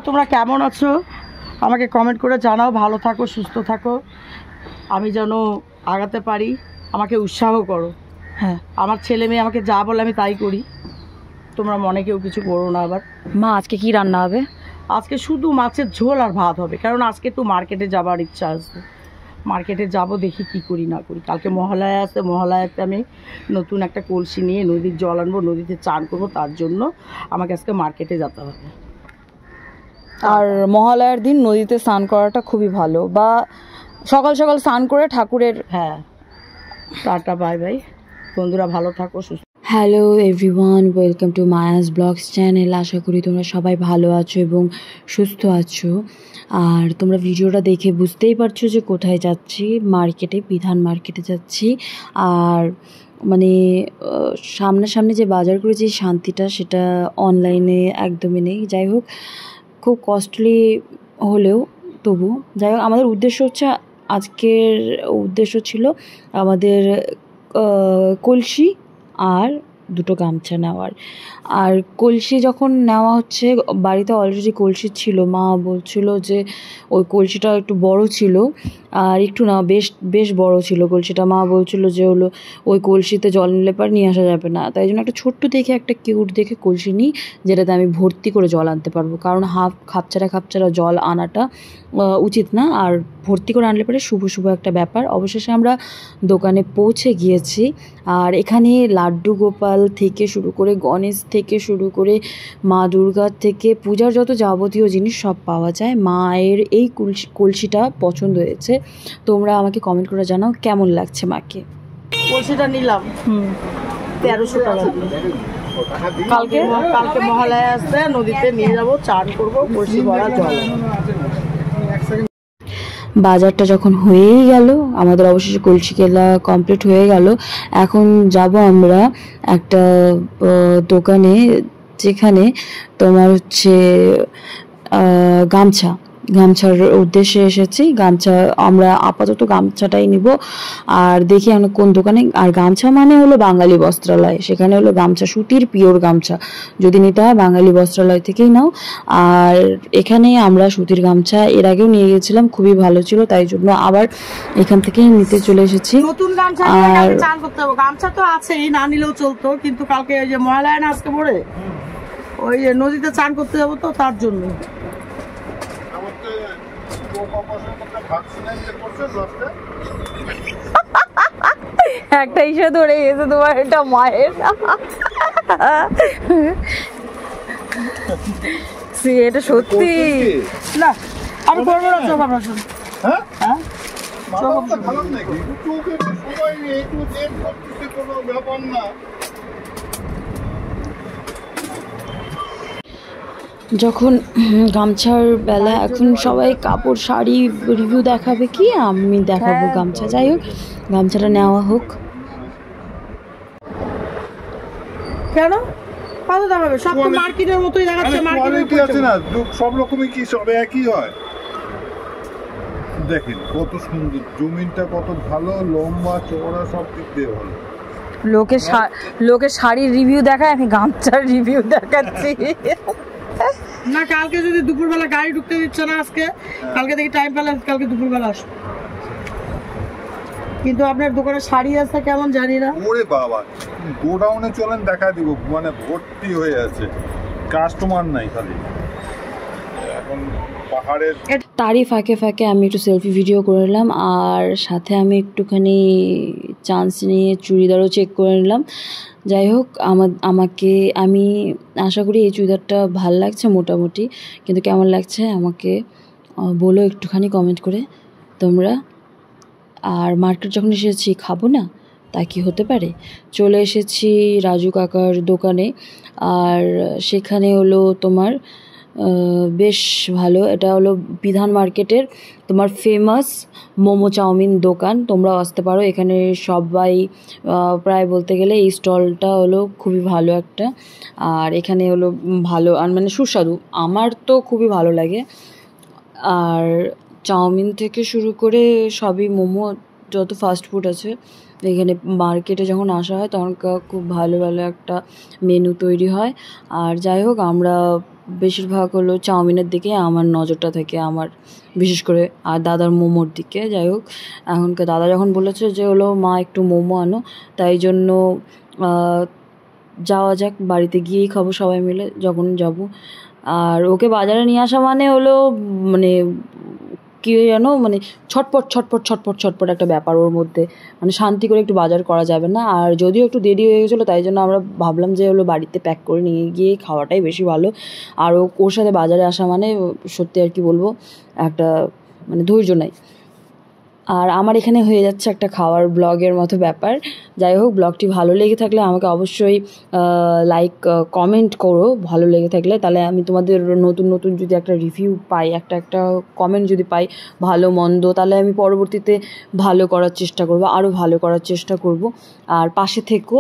তোমরা কেমন আছো আমাকে কমেন্ট করে জানাও। ভালো থাকো, সুস্থ থাকো, আমি যেন আগাতে পারি। আমাকে উৎসাহ করো। হ্যাঁ, আমার ছেলে মেয়ে আমাকে যা বলে আমি তাই করি। তোমরা মনে কেউ কিছু করো না। আবার মা আজকে কি রান্না হবে? আজকে শুধু মাছের ঝোল আর ভাত হবে, কারণ আজকে একটু মার্কেটে যাবার ইচ্ছা আছে। মার্কেটে যাব, দেখি কি করি না করি। কালকে মহালয়া আছে, মহালয়াতে আমি নতুন একটা কলসি নিয়ে নদীর জল আনবো, নদীতে চান করবো। তার জন্য আমাকে আজকে মার্কেটে যেতে হবে। আর মহালয়ার দিন নদীতে স্নান করাটা খুবই ভালো, বা সকাল সকাল স্নান করে ঠাকুরের। হ্যাঁ, টাটা, বাই বাই বন্ধুরা, ভালো থাকো, সুস্থ। Hello everyone, welcome to Maya's blogs channel. আশা করি তোমরা সবাই ভালো আছো এবং সুস্থ আছো। আর তোমরা ভিডিওটা দেখে বুঝতেই পারছো যে কোথায় যাচ্ছি। মার্কেটে, বিধান মার্কেটে যাচ্ছি। আর মানে সামনাসামনি যে বাজার করে যে শান্তিটা, সেটা অনলাইনে একদমই নেই। যাই হোক, খুব কস্টলি হলেও তবু যাই হোক, আমাদের উদ্দেশ্য হচ্ছে, আজকের উদ্দেশ্য ছিল আমাদের কলসি আর দুটো গামছা নেওয়ার। আর কলসি যখন নেওয়া হচ্ছে, বাড়িতে অলরেডি কলসি ছিল। মা বলছিল যে ওই কলসিটা একটু বড় ছিল, আর একটু না, বেশ বড় ছিল কলসিটা। মা বলছিল যে হলো ওই কলসিতে জল নিলে পর নিয়ে আসা যাবে না, তাই জন্য একটা ছোট্ট দেখে, একটা কিউট দেখে কলসি নিই, যেটাতে আমি ভর্তি করে জল আনতে পারবো। কারণ খাপছাড়া জল আনাটা উচিত না, আর ভর্তি করে আনলে পরে শুভ একটা ব্যাপার। অবশেষে আমরা দোকানে পৌঁছে গিয়েছি। আর এখানে লাড্ডু গোপাল থেকে শুরু করে, গণেশ থেকে শুরু করে, মা দুর্গার থেকে পূজার যত যাবতীয় জিনিস সব পাওয়া যায়। মায়ের এই কলসিটা পছন্দ হয়েছে। তোমরা আমাকে কমেন্ট করে জানাও কেমন লাগছে মাকে। কলসিটা নিলাম 1300 টাকা। কালকে মহালয়া আসছে, নদীতে নিয়ে যাবো, চান করবো, কলসি ভরা জল। বাজারটা যখন হয়েই গেল, আমাদের অবশেষে কলসি কেলা কমপ্লিট হয়ে গেল। এখন যাব আমরা একটা দোকানে, যেখানে তোমার হচ্ছে গামছার উদ্দেশ্যে এসেছি। গামছা আমরা আপাতত গামছাটাই নিব। আর দেখি আমরা কোন দোকানে। আর গামছা মানে হলো বাঙালি বস্ত্রালয়, সেখানে হলো গামছা, সুতির পিওর গামছা যদি নিতে হয় বাঙালি বস্ত্রালয় থেকেই নাও। আর এখানে আমরা সুতির গামছা এর আগেও নিয়ে গেছিলাম, খুবই ভালো ছিল, তাই জন্য আবার এখান থেকেই নিতে চলে এসেছি। নতুন গামছা চান করতে হবে। গামছা তো আছেই, না নিলেও চলতো, কিন্তু কালকে ওই যে মহালয়া না আজকে পড়ে, ওই যে নদীতে চান করতে যাবো, তো তার জন্য। একটা ইসে ধরে গেছে তোমার, এটা মায়ের। এটা সত্যি না, আমি করবো না। চোখ আপনার যখন গামছার বেলা, এখন সবাই কাপড় শাড়ি রিভিউ দেখাবে, কি আমি দেখাবো গামছা। যাই হোক, গামছাটা নেওয়া হোক। কেন কত দাম হবে? সব তো মার্কেটের মতোই দেখাচ্ছে। মার্কেটে আছে না, সব রকমই কি সব একই হয়? দেখেন কত সুন্দর, জমিনটা কত ভালো, লম্বা চওড়া, সব দিক দিয়ে ভালো। লোকে শাড়ির রিভিউ দেখায়, আমি গামছার রিভিউ দেখাচ্ছি। না, কালকে যদি দুপুরবেলা গাড়ি ঢুকতে দিচ্ছে না আজকে, কালকে দেখি টাইম পেলে কালকে দুপুরবেলা আসবো। কিন্তু আপনার দোকানে শাড়ি আছে কেমন জানি না। ওরে বাবা, গোডাউনে চলেন, দেখা দিব, মানে ভর্তি হয়ে আছে, কাস্টমার নাই খালি এখন পাহাড়ের। তারই ফাঁকে ফাঁকে আমি একটু সেলফি ভিডিও করে নিলাম, আর সাথে আমি একটুখানি চান্স নিয়ে চুড়িদারও চেক করে নিলাম। যাই হোক, আমি আশা করি এই চুড়িদারটা ভাল লাগছে মোটামুটি, কিন্তু কেমন লাগছে আমাকে বলো একটুখানি কমেন্ট করে তোমরা। আর মার্কেট যখন এসেছি, খাবো না তা কি হতে পারে। চলে এসেছি রাজু কাকার দোকানে, আর সেখানে হলো তোমার বেশ ভালো। এটা হলো বিধান মার্কেটের তোমার ফেমাস মোমো চাউমিন দোকান। তোমরাও আসতে পারো, এখানে সবাই প্রায় বলতে গেলে এই স্টলটা হলো খুবই ভালো একটা। আর এখানে হলো ভালো, আর মানে সুস্বাদু, আমার তো খুবই ভালো লাগে। আর চাউমিন থেকে শুরু করে সবই, মোমো, যত ফাস্ট ফুড আছে এখানে মার্কেটে যখন আসা হয় তখন খুব ভালো ভালো একটা মেনু তৈরি হয়। আর যাই হোক, আমরা বেশিরভাগ হলো চাউমিনের দিকে আমার নজরটা থাকে, আমার বিশেষ করে, আর দাদার মোমোর দিকে। যাই হোক, এখনকার দাদা যখন বলেছে যে হলো মা একটু মোমো আনো, তাই জন্য যাওয়া যাক, বাড়িতে গিয়েই খাবো সবাই মিলে যখন যাব। আর ওকে বাজারে নিয়ে আসা মানে হলো মানে কী জানো, মানে ছটপট ছটপট ছটপট ছটপট একটা ব্যাপার ওর মধ্যে, মানে শান্তি করে একটু বাজার করা যাবে না। আর যদিও একটু দেরি হয়ে গেছিলো, তাই জন্য আমরা ভাবলাম যে হলো বাড়িতে প্যাক করে নিয়ে গিয়ে খাওয়াটাই বেশি ভালো। আর ওর সাথে বাজারে আসা মানে সত্যি আর কি বলবো, একটা মানে ধৈর্য নাই। আর আমার এখানে হয়ে যাচ্ছে একটা খাওয়ার ব্লগের মতো ব্যাপার। যাই হোক, ব্লগটি ভালো লেগে থাকলে আমাকে অবশ্যই লাইক কমেন্ট করো, ভালো লেগে থাকলে। তাহলে আমি তোমাদের নতুন নতুন যদি একটা রিভিউ পাই, একটা কমেন্ট যদি পাই ভালো মন্দ, তাহলে আমি পরবর্তীতে ভালো করার চেষ্টা করব, আরও ভালো করার চেষ্টা করব। আর পাশে থেকো।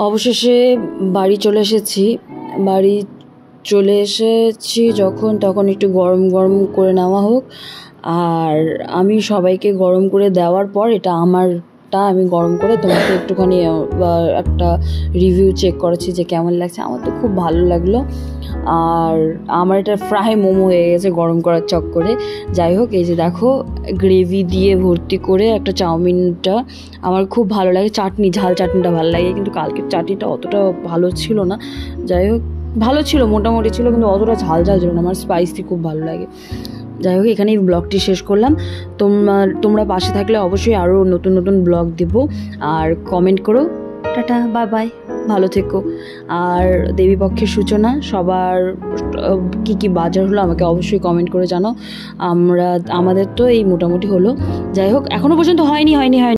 অবশেষে বাড়ি চলে এসেছি যখন, তখন একটু গরম গরম করে নেওয়া হোক। আর আমি সবাইকে গরম করে দেওয়ার পর এটা আমি গরম করে তোমাকে একটুখানি একটা রিভিউ চেক করেছি যে কেমন লাগছে। আমার তো খুব ভালো লাগলো। আর আমার এটা ফ্রাই মোমো হয়ে গেছে গরম করার চক্করে। যাই হোক, এই যে দেখো গ্রেভি দিয়ে ভর্তি করে একটা চাউমিনটা আমার খুব ভালো লাগে। ঝাল চাটনিটা ভালো লাগে, কিন্তু কালকের চাটনিটা অতটা ভালো ছিল না। যাই হোক, ভালো ছিল, মোটামুটি ছিল, কিন্তু অতটা ঝাল ছিল না। আমার স্পাইসি খুব ভালো লাগে। যাই হোক, এখানেই ব্লগটি শেষ করলাম। তোমরা পাশে থাকলে অবশ্যই আরও নতুন নতুন ব্লগ দেব। আর কমেন্ট করো। টাটা, বাই বাই, ভালো থেকো। আর দেবীপক্ষের সূচনা সবার কি কি বাজার হলো আমাকে অবশ্যই কমেন্ট করে জানাও। আমাদের তো এই মোটামুটি হলো। যাই হোক, এখনও পর্যন্ত হয়নি।